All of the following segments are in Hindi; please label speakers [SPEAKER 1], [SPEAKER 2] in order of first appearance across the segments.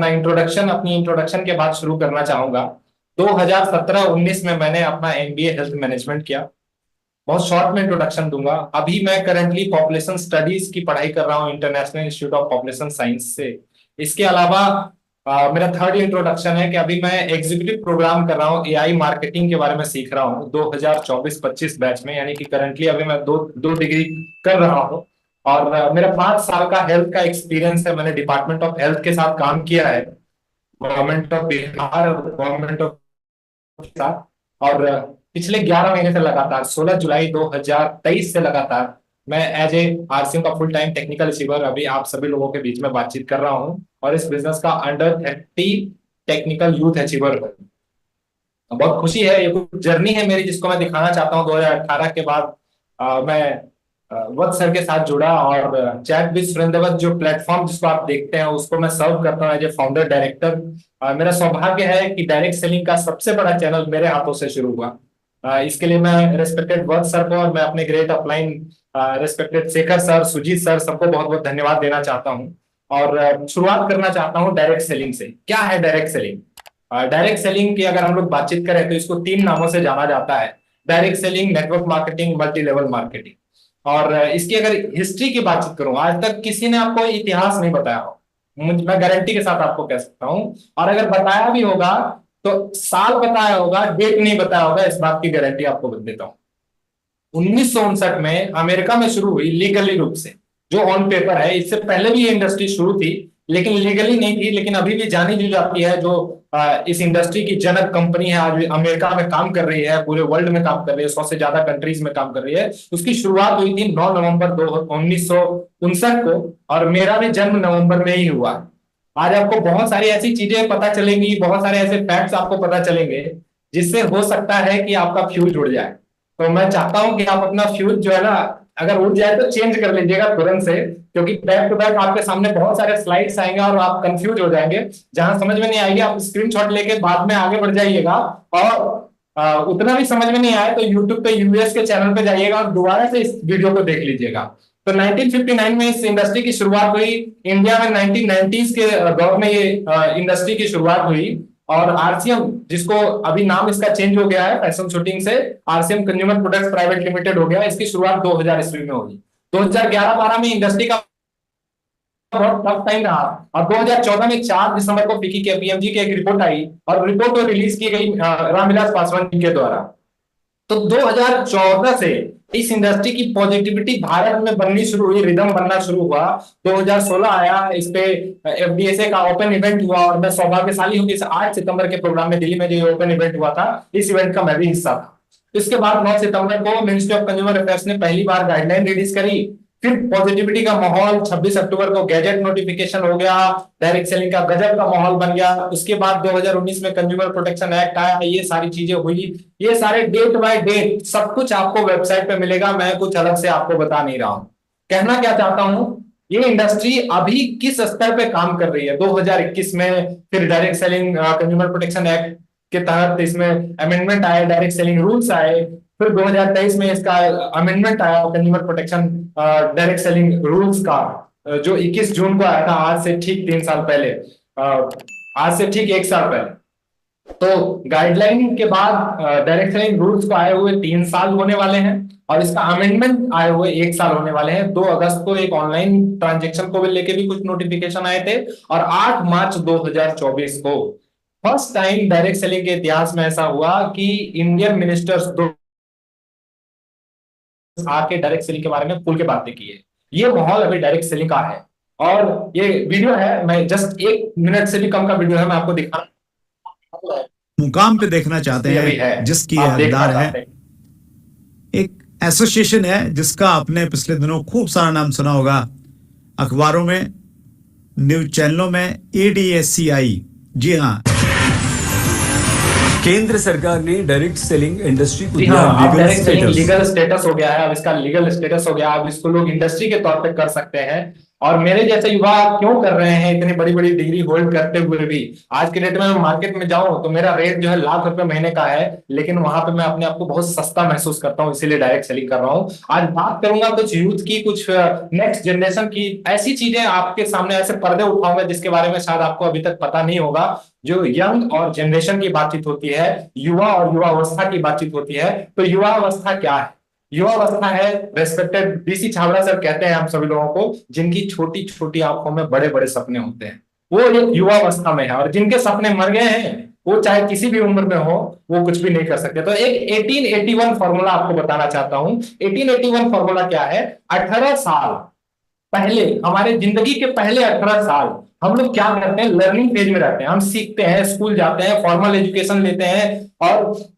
[SPEAKER 1] अपनी इंट्रोडक्शन के बाद शुरू करना चाहूंगा। 2017-19 में मैंने अपना एमबीए हेल्थ मैनेजमेंट किया। बहुत शॉर्ट में इंट्रोडक्शन दूंगा। अभी मैं करंटली पॉपुलेशन स्टडीज की पढ़ाई कर रहा हूँ international institute of population science से। इसके अलावा मेरा थर्ड इंट्रोडक्शन है कि अभी मैं एग्जीक्यूटिव प्रोग्राम कर रहा हूँ, एआई मार्केटिंग के बारे में सीख रहा हूँ 2024-25 बैच में, यानी कि करंटली अभी मैं दो डिग्री कर रहा हूँ। और मेरा 5 साल का हेल्थ का एक्सपीरियंस है। मैंने डिपार्टमेंट ऑफ हेल्थ के साथ काम किया है, गवर्नमेंट ऑफ बिहार और गवर्नमेंट ऑफ साथ। और पिछले 11 महीने से लगातार 16 जुलाई 2023 से लगातार मैं एज ए आरसीएम का फुल टाइम टेक्निकल अचीवर अभी आप सभी लोगों के बीच में बातचीत कर रहा हूं, और इस बिजनेस का अंडर 30 टेक्निकल यूथ अचीवर हूं। बहुत खुशी है, ये कुछ जर्नी है मेरी जिसको मैं दिखाना चाहता हूँ। 2018 के बाद मैं वत्स सर के साथ जुड़ा, और चैट विद सुरेंद्र जो प्लेटफॉर्म जिसको आप देखते हैं उसको मैं सर्व करता हूँ एज ए फाउंडर डायरेक्टर। मेरा सौभाग्य है कि डायरेक्ट सेलिंग का सबसे बड़ा चैनल मेरे हाथों से शुरू हुआ। इसके लिए मैं रेस्पेक्टेड वत्स सर को और मैं अपने great upline respected Shekhar sir, Sujeet sir, सबको बहुत बहुत धन्यवाद देना चाहता हूँ। और शुरुआत करना चाहता हूँ डायरेक्ट सेलिंग से। क्या है डायरेक्ट सेलिंग? डायरेक्ट सेलिंग की अगर हम लोग बातचीत करें तो इसको 3 नामों से जाना जाता है: direct selling, network marketing, multi level marketing. और इसकी अगर हिस्ट्री की बातचीत करूं, आज तक किसी ने आपको इतिहास नहीं बताया हो, मैं गारंटी के साथ आपको कह सकता हूं। और अगर बताया भी होगा तो साल बताया होगा, डेट नहीं बताया होगा, इस बात की गारंटी आपको देता हूं। 1959 में अमेरिका में शुरू हुई लीगली रूप से, जो ऑन पेपर है। इससे पहले भी ये इंडस्ट्री शुरू थी लेकिन लीगली नहीं थी, लेकिन अभी भी जानी दी जाती है। जो इस इंडस्ट्री की जनक कंपनी है, आज अमेरिका में काम कर रही है, पूरे वर्ल्ड में काम कर रही है, 100 से ज्यादा कंट्रीज में काम कर रही है। उसकी शुरुआत हुई थी 9 नवंबर 1959 को, और मेरा भी जन्म नवंबर में ही हुआ। आज आपको बहुत सारी ऐसी चीजें पता चलेंगी, बहुत सारे ऐसे फैक्ट्स आपको पता चलेंगे जिससे हो सकता है कि आपका फ्यूज उड़ जाए। तो मैं चाहता हूं कि आप अपना फ्यूज जो है ना, अगर उड़ जाए तो चेंज कर लीजिएगा तुरंत से, क्योंकि बैक टू बैक आपके सामने बहुत सारे स्लाइड्स आएंगे और आप कंफ्यूज हो जाएंगे। जहां समझ में नहीं आएगी आप स्क्रीनशॉट लेके बाद में आगे बढ़ जाइएगा, और उतना भी समझ में नहीं आए तो यूट्यूब पे यूएस के चैनल पे जाइएगा और दोबारा से इस वीडियो को देख लीजिएगा। तो 1959 में इस इंडस्ट्री की शुरुआत हुई। इंडिया में 1990s के दौर में ये इंडस्ट्री की शुरुआत हुई। और आरसीएम, जिसको अभी नाम इसका चेंज हो गया है फैशन शूटिंग से, RCM consumer products private limited हो गया। इसकी शुरुआत 2000 ईस्वी में हुई। 2011-12 में इंडस्ट्री का बहुत टफ टाइम रहा, और 2014 में 4 दिसंबर को फिक्की के पीएमजी की एक रिपोर्ट आई, और रिपोर्ट को रिलीज की गई रामविलास पासवान जी के द्वारा। तो 2014 से इस इंडस्ट्री की पॉजिटिविटी भारत में बननी शुरू हुई, रिदम बनना शुरू हुआ। 2016 आया, इस पे एफडीएसए का ओपन इवेंट हुआ, और मैं सौभाग्यशाली हूं कि 8 सितंबर के प्रोग्राम में दिल्ली में जो ओपन इवेंट हुआ था, इस इवेंट का मैं भी हिस्सा था। इसके बाद 9 सितंबर को मिनिस्ट्री ऑफ कंज्यूमर अफेयर्स ने पहली बार गाइडलाइन रिलीज करी। फिर पॉजिटिविटी का माहौल, 26 अक्टूबर को गैजेट नोटिफिकेशन हो गया, डायरेक्ट सेलिंग का गजब का माहौल बन गया। उसके बाद 2019 में कंज्यूमर प्रोटेक्शन एक्ट आया, ये सारी चीजें हुई। ये सारे डेट बाय डेट सब कुछ आपको वेबसाइट पे मिलेगा, मैं कुछ अलग से आपको बता नहीं रहा हूं। कहना क्या चाहता हूं, ये इंडस्ट्री अभी किस स्तर पे काम कर रही है। 2021 में फिर direct selling consumer protection act के तहत इसमें अमेंडमेंट आए, डायरेक्ट सेलिंग रूल्स आए। फिर 2023 में इसका अमेंडमेंट आया consumer protection direct selling rules का, जो 21 जून को आया था, आज से ठीक 3 साल पहले, आज से ठीक 1 साल पहले। तो गाइडलाइन के बाद डायरेक्ट सेलिंग रूल्स को आए हुए 3 साल होने वाले हैं, और इसका अमेंडमेंट आए हुए 1 साल होने वाले हैं। 2 अगस्त को एक ऑनलाइन ट्रांजेक्शन को लेके भी कुछ नोटिफिकेशन आए थे, और 8 मार्च 2024 को फर्स्ट टाइम डायरेक्ट सेलिंग के इतिहास में ऐसा हुआ कि इंडियन मिनिस्टर्स आके डायरेक्ट सेलिंग के बारे में खुल के बातें की है। ये माहौल अभी डायरेक्ट सेलिंग का है। और ये वीडियो है, मैं जस्ट 1 मिनट से भी कम का वीडियो है, मैं आपको दिखा
[SPEAKER 2] मुकाम पे देखना चाहते हैं जिसकी हकदार है। एक एसोसिएशन है जिसका आपने पिछले दिनों खूब सारा नाम सुना होगा, अखबारों में, न्यूज चैनलों में, ADSCI। जी हाँ,
[SPEAKER 3] केंद्र सरकार ने डायरेक्ट सेलिंग इंडस्ट्री को
[SPEAKER 1] लीगल स्टेटस हो गया है। अब इसका लीगल स्टेटस हो गया, अब इसको लोग इंडस्ट्री के तौर पे कर सकते हैं। और मेरे जैसे युवा क्यों कर रहे हैं इतनी बड़ी बड़ी डिग्री होल्ड करते हुए भी? आज के डेट में मैं मार्केट में जाऊं तो मेरा रेट जो है ₹1,00,000 महीने का है, लेकिन वहां पे मैं अपने आप को बहुत सस्ता महसूस करता हूं, इसीलिए डायरेक्ट सेलिंग कर रहा हूं। आज बात करूंगा कुछ यूथ की, कुछ नेक्स्ट जनरेशन की, ऐसी चीजें आपके सामने, ऐसे पर्दे उठाऊंगा जिसके बारे में शायद आपको अभी तक पता नहीं होगा। जो यंग और जनरेशन की बातचीत होती है, युवा और युवावस्था की बातचीत होती है, तो युवावस्था क्या है? युवावस्था है, रेस्पेक्टेड डीसी छाबड़ा सर कहते हैं हम सभी लोगों को, जिनकी छोटी छोटी आंखों में बड़े बड़े सपने होते हैं, वो एक युवावस्था में है। और जिनके सपने मर गए हैं, वो चाहे किसी भी उम्र में हो, वो कुछ भी नहीं कर सकते। तो एक 1881 फॉर्मूला आपको बताना चाहता हूं। 1881 फॉर्मूला क्या है? 18 साल पहले, हमारे जिंदगी के पहले 18 साल हम लोग क्या करते हैं? लर्निंग फेज में रहते हैं, हम सीखते हैं, स्कूल जाते हैं, फॉर्मल एजुकेशन लेते हैं, और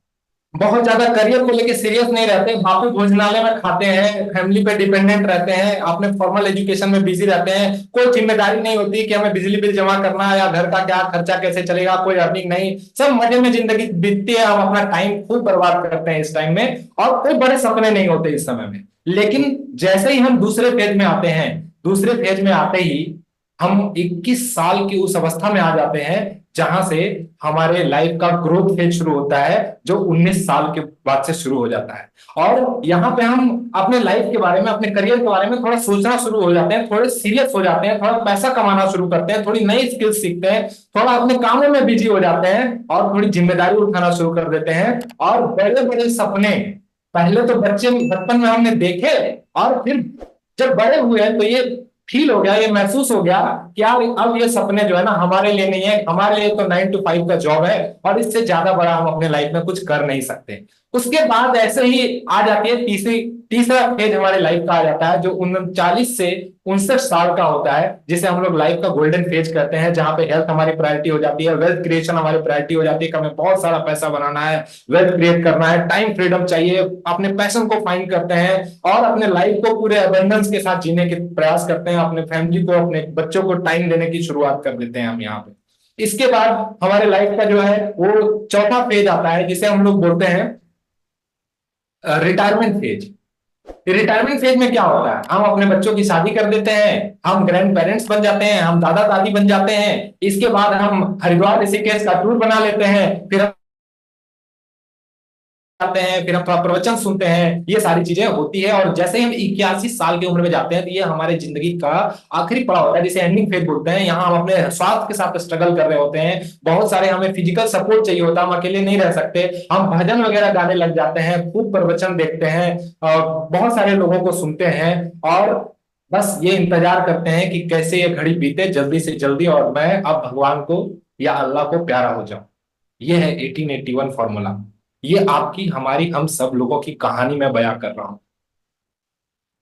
[SPEAKER 1] बहुत ज्यादा करियर को लेके सीरियस नहीं रहते, बापू भोजनालय में खाते हैं, फैमिली पे डिपेंडेंट रहते हैं, अपने फॉर्मल एजुकेशन में बिजी रहते हैं। कोई जिम्मेदारी नहीं होती कि हमें बिजली बिल जमा करना है या घर का क्या खर्चा कैसे चलेगा, कोई अर्निंग नहीं, सब मजे में जिंदगी बीतती है। हम अपना टाइम खूब बर्बाद करते हैं इस टाइम में, और कोई बड़े सपने नहीं होते इस समय में। लेकिन जैसे ही हम दूसरे फेज में आते हैं, दूसरे फेज में आते ही हम 21 साल की उस अवस्था में आ जाते हैं जहां से हमारे लाइफ का ग्रोथ फेज शुरू होता है, जो 19 साल के बाद से शुरू हो जाता है। और यहाँ पे हम अपने लाइफ के बारे में, अपने करियर के बारे में थोड़ा सोचना शुरू हो जाते हैं, थोड़े सीरियस हो जाते हैं, थोड़ा पैसा कमाना शुरू करते हैं, थोड़ी नई स्किल्स सीखते हैं, थोड़ा अपने कामों में बिजी हो जाते हैं, और थोड़ी जिम्मेदारी उठाना शुरू कर देते हैं। और बड़े बड़े सपने पहले तो बचपन में हमने देखे, और फिर जब बड़े हुए तो ये फील हो गया, ये महसूस हो गया कि यार अब ये सपने जो है ना हमारे लिए नहीं है, हमारे लिए तो 9 to 5 का जॉब है, और इससे ज्यादा बड़ा हम अपने लाइफ में कुछ कर नहीं सकते। उसके बाद ऐसे ही आ जाती है तीसरा फेज हमारे लाइफ का आ जाता है, जो 39 से 59 साल का होता है, जिसे हम लोग लाइफ का गोल्डन फेज कहते हैं, जहां पे हेल्थ हमारी प्रायोरिटी हो जाती है, वेल्थ क्रिएशन हमारी प्रायोरिटी हो जाती है कि हमें बहुत सारा पैसा बनाना है, वेल्थ क्रिएट करना है, टाइम फ्रीडम चाहिए, अपने पैशन को फाइंड करते हैं, और अपने लाइफ को पूरे अबंडेंस के साथ जीने के प्रयास करते हैं, अपने फैमिली को, अपने बच्चों को टाइम देने की शुरुआत कर देते हैं हम यहाँ पे। इसके बाद हमारे लाइफ का जो है वो चौथा फेज आता है, जिसे हम लोग बोलते हैं रिटायरमेंट फेज। रिटायरमेंट फेज में क्या होता है? हम अपने बच्चों की शादी कर देते हैं, हम ग्रैंड पेरेंट्स बन जाते हैं, हम दादा दादी बन जाते हैं। इसके बाद हम हरिद्वार ऋषिकेश का टूर बना लेते हैं, फिर आते हैं, फिर हम थोड़ा प्रवचन सुनते हैं, ये सारी चीजें होती है। और जैसे ही हम 81 साल की उम्र में जाते हैं, तो ये हमारे जिंदगी का आखिरी पड़ाव होता है, जिसे एंडिंग फेज बोलते हैं। यहाँ हम अपने स्वास्थ्य के साथ स्ट्रगल कर रहे होते हैं, बहुत सारे हमें फिजिकल सपोर्ट चाहिए होता है, हम अकेले नहीं रह सकते, हम भजन वगैरह गाने लग जाते हैं, खूब प्रवचन देखते हैं, बहुत सारे लोगों को सुनते हैं, और बस ये इंतजार करते हैं कि कैसे ये घड़ी बीते जल्दी से जल्दी, और मैं अब भगवान को या अल्लाह को प्यारा हो जाऊं। ये है 1881 फॉर्मूला। ये आपकी, हमारी, हम सब लोगों की कहानी में बयां कर रहा हूं।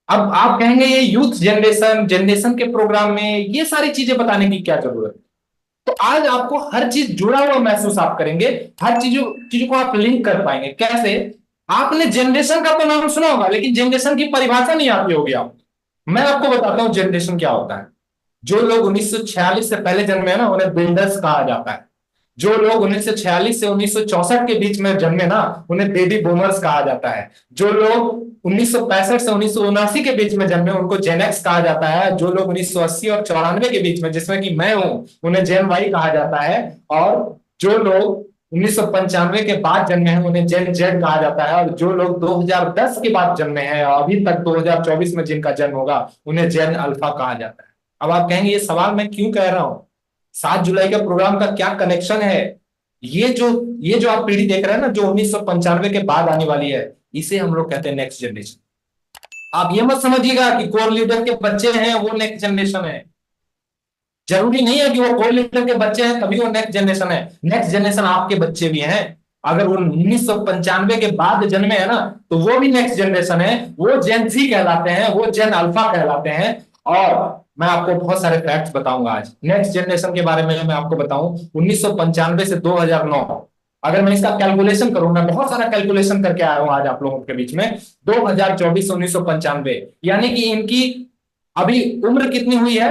[SPEAKER 1] अब आप कहेंगे ये यूथ जनरेशन के प्रोग्राम में ये सारी चीजें बताने की क्या जरूरत है? तो आज आपको हर चीज जुड़ा हुआ महसूस आप करेंगे, हर चीजों को आप लिंक कर पाएंगे। कैसे? आपने जनरेशन का तो नाम सुना होगा, लेकिन जनरेशन की परिभाषा नहीं आती होगी आपको। मैं आपको बताता हूं जनरेशन क्या होता है। जो लोग 1946 से पहले जन्मे हैं ना, उन्हें बिल्डर्स कहा जाता है। जो लोग 1946 से 1964 के बीच में जन्मे ना, उन्हें बेबी बूमर्स कहा जाता है। जो लोग 1965 से 1979 के बीच में जन्मे, उनको जेन एक्स कहा जाता है। जो लोग 1980 और 94 के बीच में, जिसमें कि मैं हूं, उन्हें जेन वाई कहा जाता है। और जो लोग 1995 के बाद जन्मे हैं, उन्हें जेन जेड कहा जाता है। और जो लोग 2010 के बाद जन्मे हैं, अभी तक 2024 में जिनका जन्म होगा, उन्हें जेन अल्फा कहा जाता है। अब आप कहेंगे ये सवाल मैं क्यों कह रहा हूं? 7 जुलाई के प्रोग्राम का क्या कनेक्शन है? ये जो आप पीढ़ी देख रहे हैं ना, जो 1995 के बाद आने वाली है, इसे हम लोग कहते हैं नेक्स्ट जनरेशन। आप ये मत समझिएगा कि कोर लीडर के बच्चे हैं वो नेक्स्ट जनरेशन है। जरूरी नहीं है कि वो कोर लीडर के बच्चे हैं तभी वो नेक्स्ट जनरेशन है। नेक्स्ट जनरेशन आपके बच्चे भी हैं। अगर वो 1995 के बाद जन्मे है ना, तो वो भी नेक्स्ट जनरेशन है। वो जेन सी कहलाते हैं, वो जेन अल्फा कहलाते हैं। और मैं आपको बहुत सारे फैक्ट्स बताऊंगा आज नेक्स्ट जनरेशन के बारे में। मैं आपको बताऊं 1995 से 2009, अगर मैं इसका कैलकुलेशन करूं, मैं बहुत सारा कैलकुलेशन करके आया हूं आज आप लोगों के बीच में। 2024 से 1995, यानी कि इनकी अभी उम्र कितनी हुई है?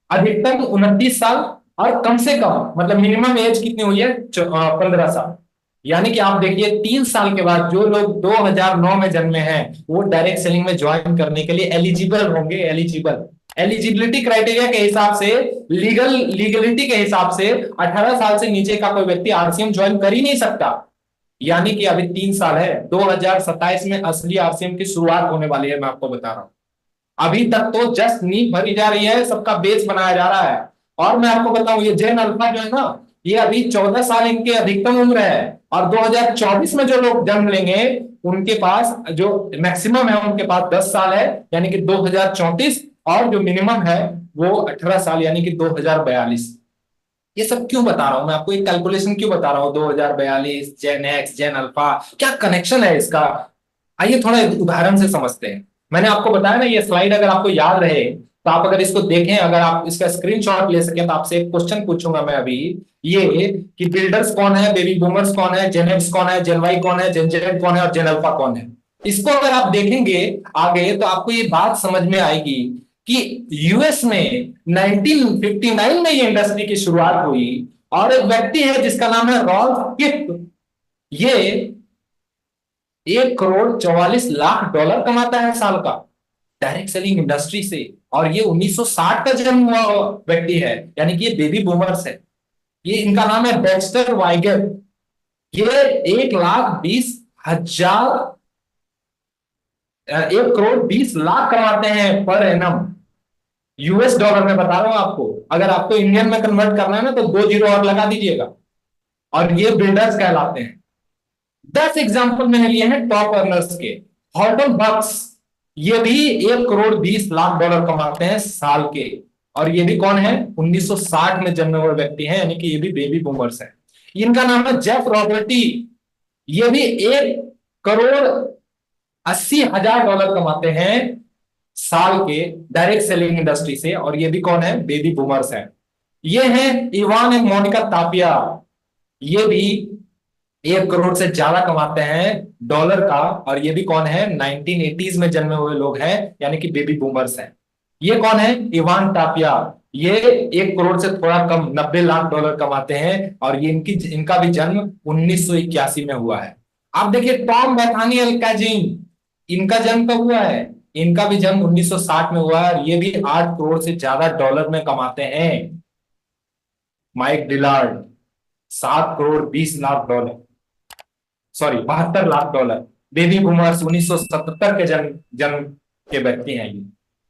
[SPEAKER 1] अधिकतम 29 साल, और कम से कम मतलब मिनिमम एज कितनी हुई है? 15 साल। यानी कि आप देखिए 3 साल के बाद जो लोग 2009 में जन्मे हैं, वो डायरेक्ट सेलिंग में ज्वाइन करने के लिए एलिजिबल होंगे। एलिजिबल एलिजिबिलिटी क्राइटेरिया के हिसाब से, लीगलिटी के हिसाब से 18 साल से नीचे का कोई व्यक्ति आरसीएम ज्वाइन कर ही नहीं सकता। यानी कि अभी 3 साल है, 2027 में असली आरसीएम की शुरुआत होने वाली है। मैं आपको बता रहा हूं, अभी तक तो जस्ट नींव भरी जा रही है, सबका बेस बनाया जा रहा है। और मैं आपको बताऊं, ये जेन अल्फा जो है ना, ये अभी 14 साल इनके अधिकतम उम्र है, और 2024 में जो लोग जन्म लेंगे उनके पास जो मैक्सिमम है उनके पास 10 साल है, यानी कि 2034, और जो मिनिमम है वो 18 साल यानी कि 2042। ये सब क्यों बता रहा हूं मैं आपको, एक कैलकुलेशन क्यों बता रहा हूं? 2042, जेन एक्स, जेन अल्फा, क्या कनेक्शन है इसका? आइए थोड़ा उदाहरण से समझते हैं। मैंने आपको बताया ना, ये स्लाइड अगर आपको याद रहे तो आप अगर इसको देखें, अगर आप इसका स्क्रीनशॉट ले सकें, तो आपसे एक क्वेश्चन पूछूंगा मैं अभी, ये कि बिल्डर्स कौन है, बेबी बूमर्स कौन है, जेन एक्स कौन है, जेन वाई कौन है, जेन जेड कौन है और जेन अल्फा कौन है। इसको अगर आप देखेंगे आगे तो आपको ये बात समझ में आएगी कि यूएस में 1959 में ये इंडस्ट्री की शुरुआत हुई, और एक व्यक्ति है जिसका नाम है रॉल्फ किप, ये 1,44,00,000 कमाता है साल का डायरेक्ट सेलिंग इंडस्ट्री से, और ये 1960 का जन्म हुआ व्यक्ति है, यानी कि ये बेबी बूमर्स है। ये इनका नाम है डेक्स्टर वाइगर। ये 1,20,000 1,20,00,000 कमाते हैं पर एनम, यूएस डॉलर में बता रहा हूं आपको। अगर आपको इंडियन में कन्वर्ट करना है ना तो 2 जीरो और लगा दीजिएगा। और ये बिल्डर्स कहलाते हैं। 10 एग्जांपल मैंने लिए हैं टॉप अर्नर्स के। हॉर्टन बक्स, ये भी 1,20,00,000 कमाते हैं साल के, और ये भी कौन है? 1960 में जन्मे हुए व्यक्ति हैं, यानी कि ये भी बेबी बूमर्स है। इनका नाम है जेफ रॉबर्टी, ये भी 1,80,000 कमाते हैं साल के डायरेक्ट सेलिंग इंडस्ट्री से, और ये भी कौन है? बेबी बूमर्स है। ये है इवान एंड मोनिका तापिया, ये भी 1 करोड़ से ज्यादा कमाते हैं डॉलर का, और ये भी कौन है? 1980s में जन्मे हुए लोग हैं, यानी कि बेबी बूमर्स हैं। ये कौन है? इवान टापिया, ये 1 करोड़ से थोड़ा कम $90 लाख कमाते हैं, और ये इनका भी जन्म 1981 में हुआ है। आप देखिए टॉम बेथानियल कैजिन, इनका जन्म कब हुआ है? इनका भी जन्म 1960 में हुआ है, और ये भी 8 करोड़ से ज्यादा डॉलर में कमाते हैं। Mike Dillard 7 crore 20 lakh dollar, sorry 72 lakh dollar. Baby boomers 1977 के जन्म के व्यक्ति हैं ये।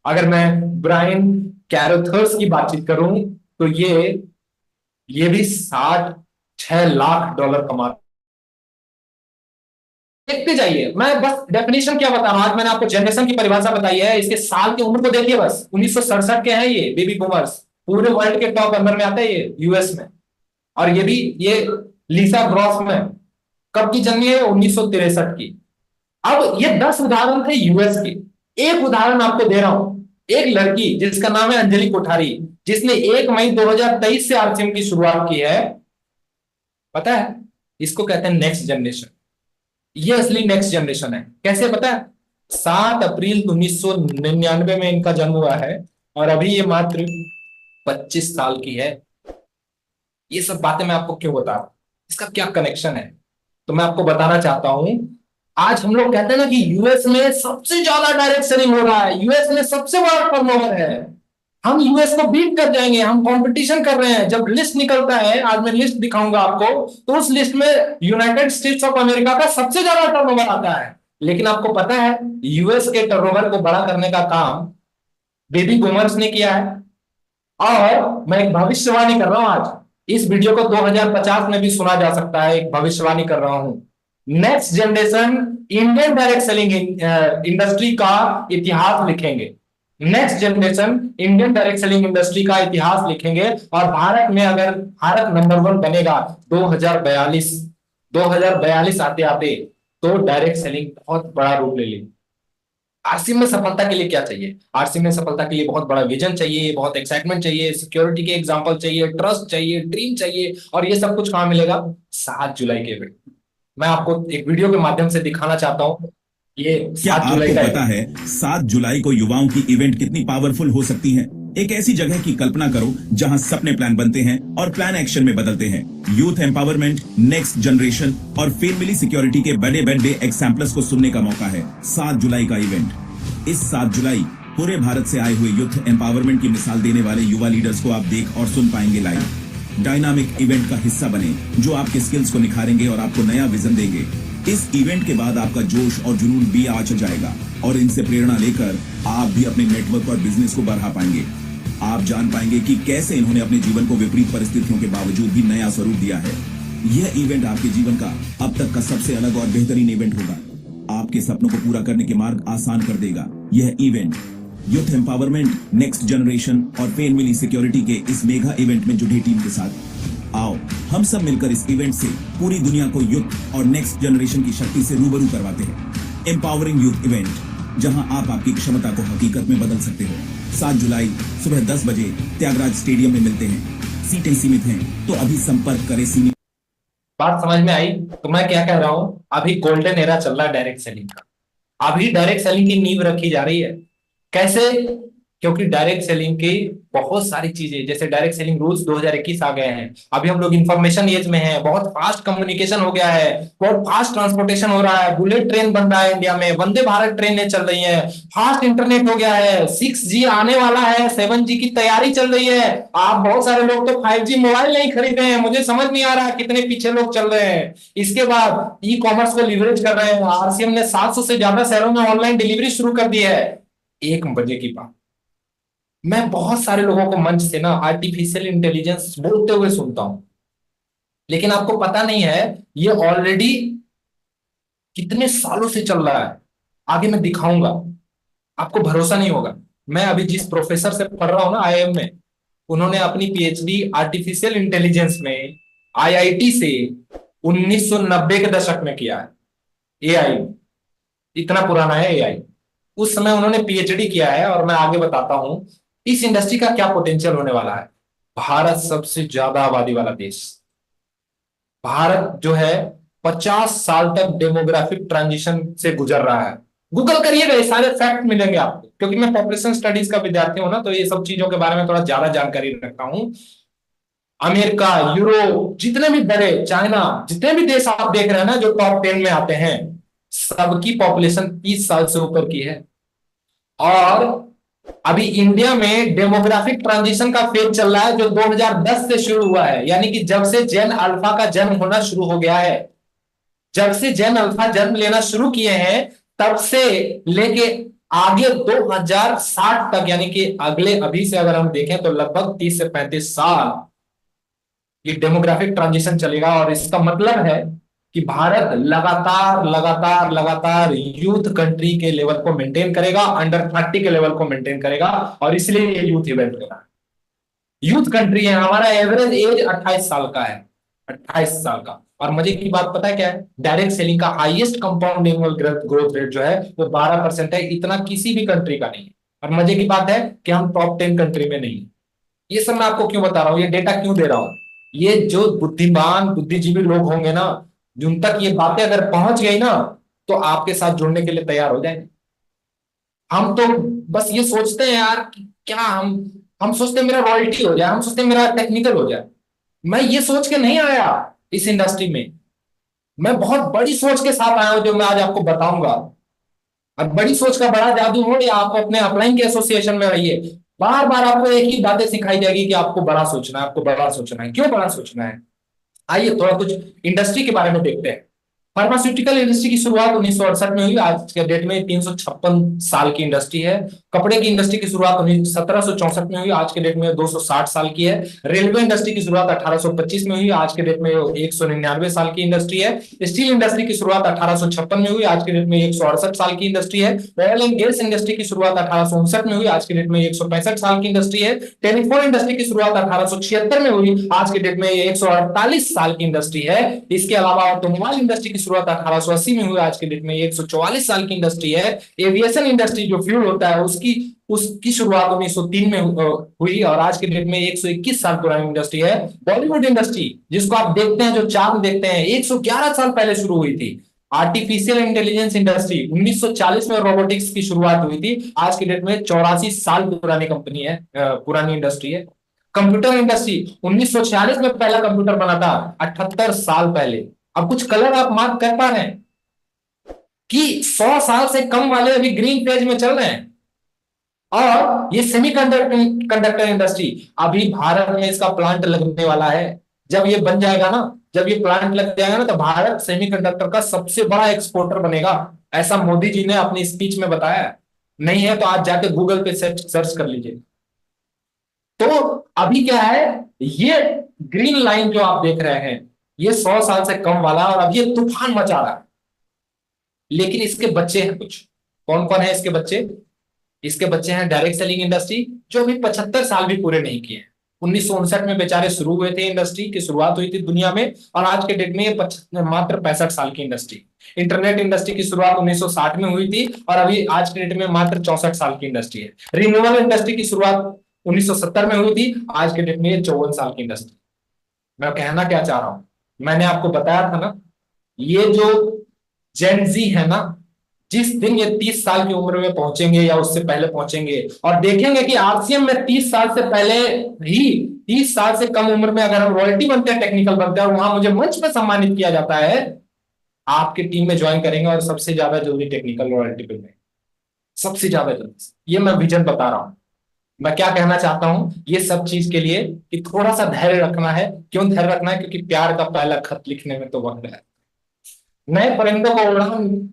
[SPEAKER 1] अगर मैं ब्रायन कैरोथर्स की बातचीत करूं तो ये भी 66 लाख डॉलर कमाते। देखते जाइए, मैं बस डेफिनेशन क्या बता रहा हूं, आज मैंने आपको जनरेशन की परिभाषा बताई है, इसके साल की उम्र को देखिए बस। 1967 के हैं ये बेबी बूमर्स, पूरे वर्ल्ड के टॉप अंदर में आते हैं ये यूएस में। और ये भी ये लीसा ग्रॉस में कब की जन्मी है? 1963 की। अब ये 10 उदाहरण थे यूएस के। एक उदाहरण आपको दे रहा हूं, एक लड़की जिसका नाम है अंजलि कोठारी, जिसने 1 मई 2023 से आरसीएम की शुरुआत की है। पता है, इसको कहते हैं नेक्स्ट जनरेशन। ये असली नेक्स्ट जनरेशन है। कैसे पता है? 7 अप्रैल 1999 में इनका जन्म हुआ है, और अभी ये मात्र 25 साल की है। ये सब बातें मैं आपको क्यों बता रहा हूं, इसका क्या कनेक्शन है, तो मैं आपको बताना चाहता हूं। आज हम लोग कहते हैं ना कि यूएस में सबसे ज्यादा डायरेक्ट सेलिंग हो रहा है, यूएस में सबसे बड़ा टर्नओवर है, हम यूएस को बीट कर जाएंगे, हम कंपटीशन कर रहे हैं। जब लिस्ट निकलता है, आज मैं लिस्ट दिखाऊंगा आपको, तो उस लिस्ट में यूनाइटेड स्टेट्स ऑफ अमेरिका का सबसे ज्यादा टर्नओवर आता है। लेकिन आपको पता है यूएस के टर्नओवर को बड़ा करने का काम बेबी बूमर्स ने किया है। और मैं एक भविष्यवाणी कर रहा हूं, आज इस वीडियो को 2050 में भी सुना जा सकता है, एक भविष्यवाणी कर रहा हूं। Next generation Indian direct selling industry का इतिहास लिखेंगे। Next generation Indian direct selling industry का इतिहास लिखेंगे, और भारत में अगर भारत नंबर 1 बनेगा 2042 आते आते, तो डायरेक्ट सेलिंग बहुत बड़ा रूप ले लेगी। आरसीएम में सफलता के लिए क्या चाहिए? आरसीएम में सफलता के लिए बहुत बड़ा विजन चाहिए, बहुत एक्साइटमेंट चाहिए, सिक्योरिटी के एग्जांपल चाहिए, ट्रस्ट चाहिए, ड्रीम चाहिए। और ये सब कुछ कहां मिलेगा? 7 जुलाई के इवेंट। मैं आपको एक वीडियो के माध्यम से दिखाना चाहता हूं। ये
[SPEAKER 4] क्या आपको पता है 7 जुलाई को युवाओं की इवेंट कितनी पावरफुल हो सकती है? एक ऐसी जगह की कल्पना करो जहां सपने प्लान बनते हैं और प्लान एक्शन में बदलते हैं। यूथ एम्पावरमेंट, नेक्स्ट जनरेशन और फैमिली सिक्योरिटी के बड़े बड़े एग्जाम्पल्स को सुनने का मौका है। 7 जुलाई का इवेंट। इस 7 जुलाई पूरे भारत से आए हुए यूथ एम्पावरमेंट की मिसाल देने वाले युवा लीडर्स को आप देख और सुन पाएंगे लाइव। डायनामिक इवेंट का हिस्सा बने जो आपके स्किल्स को निखारेंगे और आपको नया विजन देंगे। इस इवेंट के बाद आपका जोश और जुनून भी आ जाएगा और इनसे प्रेरणा लेकर आप भी अपने नेटवर्क और बिजनेस को बढ़ा पाएंगे। आप जान पाएंगे कि कैसे इन्होंने अपने जीवन को विपरीत परिस्थितियों के बावजूद भी नया स्वरूप दिया है। यह इवेंट आपके जीवन का अब तक का सबसे अलग और बेहतरीन इवेंट होगा। आपके सपनों को पूरा करने के मार्ग आसान कर देगा। यह event youth empowerment, next generation और फेन मिली सिक्योरिटी के इस मेगा इवेंट में जुड़ी टीम के साथ आओ हम सब मिलकर इस इवेंट से पूरी दुनिया को यूथ और नेक्स्ट जनरेशन की शक्ति से रूबरू करवाते हैं। एम्पावरिंग यूथ इवेंट, जहां आप आपकी क्षमता को हकीकत में बदल सकते हो। 7 जुलाई सुबह 10 बजे त्यागराज स्टेडियम में मिलते हैं। सीटें सीमित हैं, तो अभी संपर्क करें। सीमित
[SPEAKER 1] बात समझ में आई? तो मैं क्या कह रहा हूं, अभी गोल्डन एरा चल रहा है डायरेक्ट सेलिंग का। अभी डायरेक्ट सेलिंग की नींव रखी जा रही है। कैसे? क्योंकि डायरेक्ट सेलिंग की बहुत सारी चीजें, जैसे डायरेक्ट सेलिंग रूल्स 2021 आ गए हैं। अभी हम लोग इंफॉर्मेशन एज में हैं, बहुत फास्ट कम्युनिकेशन हो गया है, बहुत फास्ट ट्रांसपोर्टेशन हो रहा है, बुलेट ट्रेन बन रहा है इंडिया में, वंदे भारत ट्रेनें चल रही है, फास्ट इंटरनेट हो गया है, 6G आने वाला है, 7G की तैयारी चल रही है। आप बहुत सारे लोग तो 5G मोबाइल नहीं खरीदे हैं, मुझे समझ नहीं आ रहा कितने पीछे लोग चल रहे हैं। इसके बाद ई कॉमर्स को लिवरेज कर रहे हैं। RCM ने 700 से ज्यादा शहरों में ऑनलाइन डिलीवरी शुरू कर दी है। 1 बजे की बात, मैं बहुत सारे लोगों को मंच से ना आर्टिफिशियल इंटेलिजेंस बोलते हुए सुनता हूं, लेकिन आपको पता नहीं है ये ऑलरेडी कितने सालों से चल रहा है। आगे मैं दिखाऊंगा, आपको भरोसा नहीं होगा। मैं अभी जिस प्रोफेसर से पढ़ रहा हूं ना IIM में, उन्होंने अपनी PhD आर्टिफिशियल इंटेलिजेंस में IIT से 1990 के दशक में किया है। AI इतना पुराना है AI। उस समय उन्होंने PhD किया है। और मैं आगे बताता हूं इस इंडस्ट्री का क्या पोटेंशियल होने वाला है। भारत सबसे ज्यादा आबादी वाला देश, भारत जो है 50 साल तक डेमोग्राफिक ट्रांजिशन से गुजर रहा है। गूगल करिएगा, ये सारे फैक्ट मिलेंगे आपको, क्योंकि मैं पॉपुलेशन स्टडीज का विद्यार्थी हूं ना, तो ये सब चीजों के बारे में थोड़ा ज्यादा जानकारी रखता हूं। अमेरिका, यूरोप, जितने भी बड़े, चाइना, जितने भी देश आप देख रहे हैं ना जो टॉप 10 में आते हैं, सबकी पॉपुलेशन 30 साल से ऊपर की है। और अभी इंडिया में डेमोग्राफिक ट्रांजिशन का फेज चल रहा है जो 2010 से शुरू हुआ है, यानी कि जब से जेन अल्फा का जन्म होना शुरू हो गया है। जब से जेन अल्फा जन्म लेना शुरू किए हैं, तब से लेके आगे 2060 तक, यानी कि अगले अभी से अगर हम देखें तो लगभग 30 से 35 साल ये डेमोग्राफिक ट्रांजिशन चलेगा। और इसका मतलब है कि भारत लगातार लगातार लगातार यूथ कंट्री के लेवल को मेंटेन करेगा, अंडर 30 के लेवल को मेंटेन करेगा। और इसलिए ये यूथ इवेंट हो रहा है। यूथ कंट्री है, हमारा एवरेज एज 28 साल का है, 28 साल का। और मजे की बात पता है क्या है? डायरेक्ट सेलिंग का highest compound annual growth rate जो है वो 12% है। इतना किसी भी कंट्री का नहीं है। और मजे की बात है कि हम टॉप 10 कंट्री में नहीं है। ये सब मैं आपको क्यों बता रहा हूं, ये डेटा क्यों दे रहा हूं? ये जो बुद्धिमान बुद्धिजीवी लोग होंगे ना, जिन तक ये बातें अगर पहुंच गई ना, तो आपके साथ जुड़ने के लिए तैयार हो जाएंगे। हम तो बस ये सोचते हैं यार कि क्या हम सोचते हैं मेरा रॉयल्टी हो जाए, हम सोचते हैं मेरा टेक्निकल हो जाए। मैं ये सोच के नहीं आया इस इंडस्ट्री में, मैं बहुत बड़ी सोच के साथ आया हूं जो मैं आज आपको बताऊंगा। और बड़ी सोच का बड़ा जादू हो, या आप अपने अपलाइन के एसोसिएशन में रहिए, बार बार आपको एक ही बातें सिखाई जाएगी कि आपको बड़ा सोचना है, आपको बड़ा सोचना है। क्यों बड़ा सोचना है? आइए थोड़ा कुछ इंडस्ट्री के बारे में देखते हैं। फार्मास्यूटिकल इंडस्ट्री की शुरुआत 1968 में हुई। आज के डेट में 356 साल की इंडस्ट्री है। कपड़े की इंडस्ट्री की शुरुआत 1764 में हुई। आज के डेट में 260 साल की है। रेलवे इंडस्ट्री की शुरुआत 1825 में हुई। आज के डेट में 199 साल की इंडस्ट्री है। स्टील इंडस्ट्री की शुरुआत 1856 में हुई। आज के डेट में 168 साल की इंडस्ट्री है। ऑयल एंड गैस इंडस्ट्री की शुरुआत 1859 में हुई। आज के डेट में 165 साल की इंडस्ट्री है। टेलीफोन इंडस्ट्री की शुरुआत 1876 में हुई। आज के डेट में 148 साल की इंडस्ट्री है। इसके अलावा ऑटोमोबाइल इंडस्ट्री की शुरुआत 1880 में हुई। आज के डेट में 144 साल की इंडस्ट्री है। एविएशन इंडस्ट्री जो फ्यूल होता है उसकी शुरुआत 1903 में हुई और आज के डेट में 121 साल पुरानी इंडस्ट्री है। बॉलीवुड इंडस्ट्री जिसको आप देखते हैं, जो चांद देखते हैं, 111 साल पहले शुरू हुई थी। आर्टिफिशियल इंटेलिजेंस इंडस्ट्री 1940 में रोबोटिक्स की शुरुआत हुई थी। आज के डेट में 84 साल पुरानी कंपनी है, पुरानी इंडस्ट्री है। कंप्यूटर इंडस्ट्री 1946 में पहला कंप्यूटर बना था, 78 साल पहले। अब कुछ कलर आप मार्क कर पा रहे हैं कि 100 साल से कम वाले अभी ग्रीन पेज में चल रहे हैं। और ये सेमीकंडक्टर इंडस्ट्री, अभी भारत में इसका प्लांट लगने वाला है। जब ये बन जाएगा ना, जब ये प्लांट लग जाएगा ना, तो भारत सेमीकंडक्टर का सबसे बड़ा एक्सपोर्टर बनेगा, ऐसा मोदी जी ने अपनी स्पीच में बताया। नहीं है तो आज जाके गूगल पे सर्च कर लीजिए। तो अभी क्या है, ये ग्रीन लाइन जो आप देख रहे हैं, ये 100 साल से कम वाला, और अब ये तूफान मचा रहा है। लेकिन इसके बच्चे हैं कुछ। कौन कौन है इसके बच्चे? इसके बच्चे हैं डायरेक्ट सेलिंग इंडस्ट्री, जो अभी 75 साल भी पूरे नहीं किए। 1959 में बेचारे शुरू हुए थे, इंडस्ट्री की शुरुआत हुई थी दुनिया में, और आज के डेट में ये मात्र 65 साल की इंडस्ट्री। इंटरनेट इंडस्ट्री की शुरुआत 1960 में हुई थी, और अभी आज के डेट में मात्र 64 साल की इंडस्ट्री है। रिन्यूएबल इंडस्ट्री की शुरुआत 1970 में हुई थी, आज के डेट में ये 54 साल की इंडस्ट्री। मैं कहना क्या चाह रहा हूं, मैंने आपको बताया था ना, ये जो जेनजी है ना, जिस दिन ये 30 साल की उम्र में पहुंचेंगे या उससे पहले पहुंचेंगे और देखेंगे कि आरसीएम में 30 साल से पहले ही, 30 साल से कम उम्र में अगर हम रॉयल्टी बनते हैं, टेक्निकल बनते हैं, और वहां मुझे मंच पे सम्मानित किया जाता है, आपकी टीम में ज्वाइन करेंगे और सबसे ज्यादा जल्दी टेक्निकल रॉयल्टी पे जाएंगे, सबसे ज्यादा जल्दी। ये मैं विजन बता रहा हूं। मैं क्या कहना चाहता हूं, ये सब चीज के लिए कि थोड़ा सा धैर्य रखना है। क्यों धैर्य रखना है? क्योंकि प्यार का पहला खत लिखने में तो वक्त है, नए परिंदों को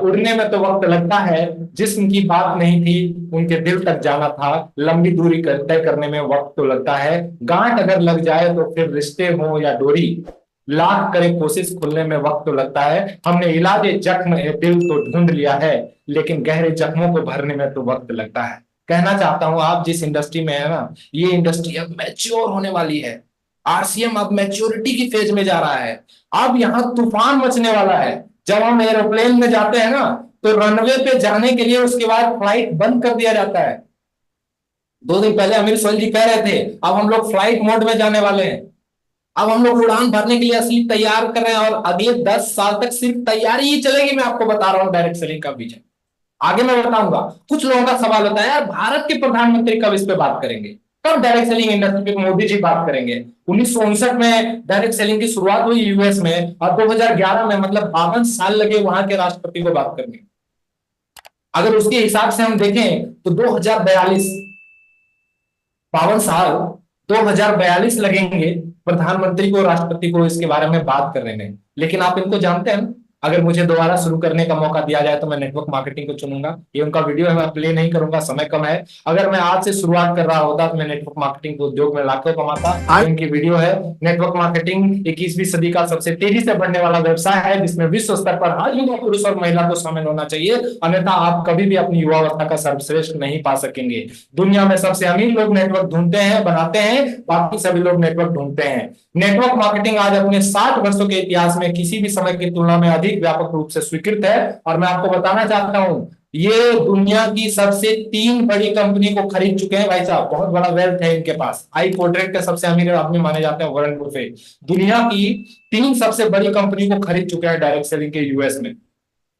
[SPEAKER 1] उड़ने में तो वक्त लगता है, जिस्म की बात नहीं थी उनके दिल तक जाना था, लंबी दूरी तय करने में वक्त तो लगता है, गांठ अगर लग जाए तो फिर रिश्ते हो या डोरी, लाख करे कोशिश खुलने में वक्त तो लगता है, हमने इलाज जख्म दिल तो ढूंढ लिया है, लेकिन गहरे जख्मों को भरने में तो वक्त लगता है। कहना चाहता हूं, आप जिस इंडस्ट्री में है ना, ये इंडस्ट्री अब मैच्योर होने वाली है। आरसीएम अब मैच्योरिटी की फेज में जा रहा है। अब यहां तूफान मचने वाला है। जब हम एरोप्लेन में जाते हैं ना, तो रनवे पे जाने के लिए उसके बाद फ्लाइट बंद कर दिया जाता है। 2 दिन पहले अमीर सोहेल जी कह रहे थे, अब हम लोग फ्लाइट मोड में जाने वाले हैं। अब हम लोग उड़ान भरने के लिए असली तैयार कर रहे हैं, और अगले 10 साल तक सिर्फ तैयारी ही चलेगी। मैं आपको बता रहा हूं डायरेक्ट सेलिंग का विजन, आगे मैं बताऊंगा। कुछ लोगों का सवाल होता है, यार भारत के प्रधानमंत्री कब इस पे बात करेंगे, कब डायरेक्ट सेलिंग इंडस्ट्री पे मोदी जी बात करेंगे? 1959 में डायरेक्ट सेलिंग की शुरुआत हुई यूएस में, और 2011 में, मतलब 52 साल लगे वहां के राष्ट्रपति को बात करने। अगर उसके हिसाब से हम देखें तो 2042, 52 साल, 2042 लगेंगे प्रधानमंत्री को, राष्ट्रपति को इसके बारे में बात करने में। लेकिन आप इनको जानते हैं ना, अगर मुझे दोबारा शुरू करने का मौका दिया जाए तो मैं नेटवर्क मार्केटिंग को चुनूंगा। ये उनका वीडियो है, मैं प्ले नहीं करूंगा, समय कम है। अगर मैं आज से शुरुआत कर रहा होता तो मैं नेटवर्क मार्केटिंग को उद्योग में लाखों कमाता। इनकी वीडियो है, नेटवर्क मार्केटिंग 21वीं सदी का सबसे तेजी से बढ़ने वाला व्यवसाय है, जिसमें विश्व स्तर पर हर युवा पुरुष और महिला को शामिल होना चाहिए, अन्यथा आप कभी भी अपनी युवावस्था का सर्वश्रेष्ठ नहीं पा सकेंगे। दुनिया में सबसे अमीर लोग नेटवर्क ढूंढते हैं, बनाते हैं, बाकी सभी लोग नेटवर्क ढूंढते हैं। नेटवर्क मार्केटिंग आज अपने 60 वर्षों के इतिहास में किसी भी समय की तुलना में अधिक व्यापक रूप से स्वीकृत है। और मैं आपको बताना चाहता हूं, ये दुनिया की सबसे 3 बड़ी कंपनी को खरीद चुके हैं भाई साहब। बहुत बड़ा वेल्थ है इनके पास। आई कोड्रेक के सबसे अमीर आदमी माने जाते हैं वॉरेन बफेट। दुनिया की 3 सबसे बड़ी कंपनी को खरीद चुके हैं डायरेक्ट सेलिंग के यूएस में।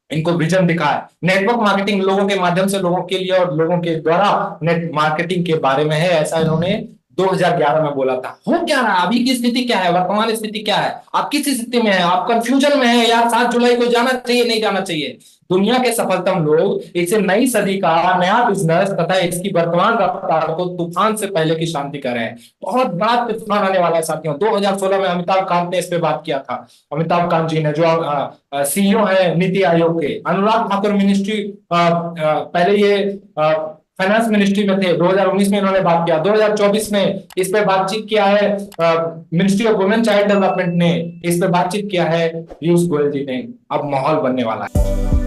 [SPEAKER 1] इनको विजन दिखा है। नेटवर्क मार्केटिंग लोगों के माध्यम से लोगों के लिए और लोगों के द्वारा नेट मार्केटिंग के बारे में है, ऐसा इन्होंने 2011 में बोला था। हो क्या रहा है, अभी की स्थिति क्या है, वर्तमान स्थिति क्या है, आप किस स्थिति में है? आप कंफ्यूजन में है यार, 7 जुलाई को जाना चाहिए नहीं जाना चाहिए? दुनिया के सफलतम लोग इसे नई सदी का नया बिजनेस तथा इसकी वर्तमान रफ्तार को तूफान से पहले की शांति कर रहे हैं। बहुत बड़ा तूफान आने वाला है साथियों। 2016 में अमिताभ कांत ने इस पे बात किया था। अमिताभ कांत जी ने, जो सीईओ है नीति आयोग के। अनुराग ठाकुर मिनिस्ट्री, पहले ये फाइनेंस मिनिस्ट्री में थे, 2019 में इन्होंने बात किया। 2024 में इस पे बातचीत किया है ministry of women child development ने, इस पे बातचीत किया है पीयूष गोयल जी ने। अब माहौल बनने वाला है।